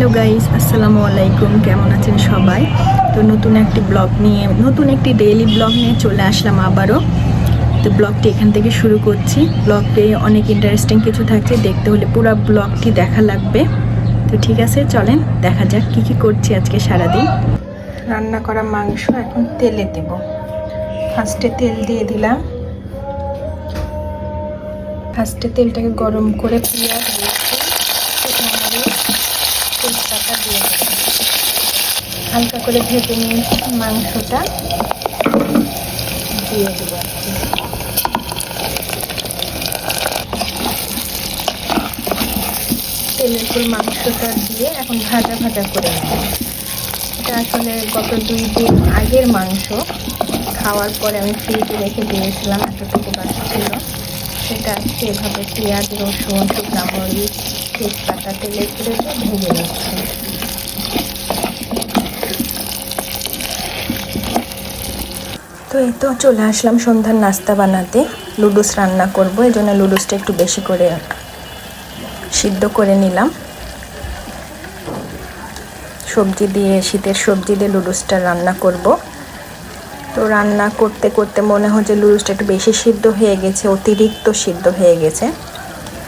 Hello guys, আসসালামু আলাইকুম। কেমন আছেন সবাই? তো নতুন একটি ডেইলি ব্লগ নিয়ে চলে আসলাম আবারও। তো ব্লগটি এখান থেকে শুরু করছি। ব্লগে অনেক ইন্টারেস্টিং কিছু থাকছে, দেখতে হলে পুরো ব্লগটি দেখা লাগবে। তো ঠিক আছে, চলেন দেখা যাক কি কি করছি আজকে সারাদিন। রান্না করা মাংস এখন তেলে দেব। ফার্স্টে তেল দিয়ে দিলাম। ফার্স্টে তেলটাকে গরম করে পেঁয়াজ তেজপাতা দিয়ে দেবো। হালকা করে ভেজে নিয়েছি, মাংসটা দিয়ে দেবো। তেলের উপর মাংসটা দিয়ে এখন ভাজা ভাজা করে নেব। এটা আসলে গত 2 দিন আগের মাংস, খাওয়ার পরে আমি ফ্রিজে রেখে দিয়েছিলাম, এতটুকু বাকি ছিল। সেটা আজকে এভাবে পেঁয়াজ, রসুন, শুকনো মরিচ, তেজপাতা তেলের উপরে ভেজে নিচ্ছি। তো এই তো চলে আসলাম সন্ধ্যার নাস্তা বানাতে। লুডুস রান্না করব, এই জন্য লুডুসটা একটু বেশি করে সিদ্ধ করে নিলাম। শীতের সবজি দিয়ে লুডুসটা রান্না করব। তো রান্না করতে করতে মনে হয় যে লুডুসটা একটু বেশি সিদ্ধ হয়ে গেছে, অতিরিক্ত সিদ্ধ হয়ে গেছে।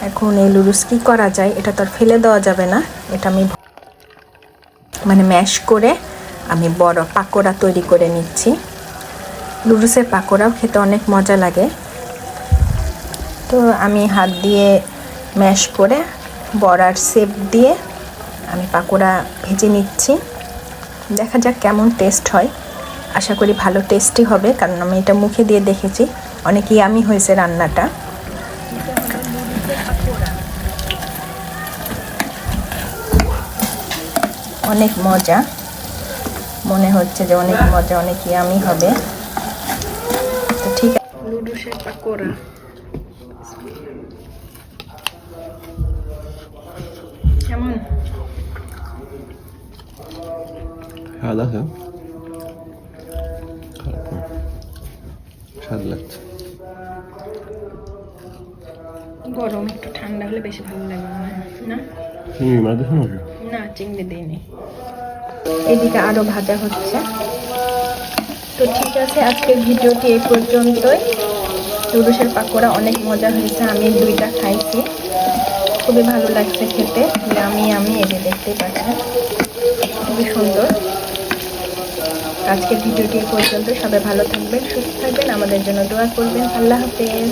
এখন এই লুডুস কী করা যায়, এটা তো আর ফেলে দেওয়া যাবে না। এটা আমি ম্যাশ করে আমি বড় পাকোড়া তৈরি করে নিচ্ছি। লুডুসের পাকোড়াও খেতে অনেক মজা লাগে। তো আমি হাত দিয়ে ম্যাশ করে বড়ার শেপ দিয়ে আমি পাকোড়া ভেজে নিচ্ছি। দেখা যাক কেমন টেস্ট হয়। আশা করি ভালো টেস্টই হবে, কারণ আমি এটা মুখে দিয়ে দেখেছি, অনেক ইয়ামি হয়েছে রান্নাটা। অনেক মজা, মনে হচ্ছে যে অনেক মজা, অনেক ইয়ামি হবে। তো ঠিক আছে, লুডুসের পাকোড়া কেমন? স্বাদ আছে, স্বাদ লাগছে। গরম, একটু ঠান্ডা হলে বেশি ভালো লাগে না? না, চিংড়ি দিইনি। এদিকে আরো ভাজা হচ্ছে। তো ঠিক আছে, আজকের ভিডিওটি এই পর্যন্তই। লুডুসের পাকোড়া অনেক মজা হয়েছে, আমি 2টা খাইছি, খুবই ভালো লাগছে খেতে। আমি এই যে দেখতে পাচ্ছেন, খুবই সুন্দর। আজকের ভিডিওটি এই পর্যন্ত। সবাই ভালো থাকবেন, সুস্থ থাকবেন, আমাদের জন্য দোয়া করবেন। আল্লাহ হাফেজ।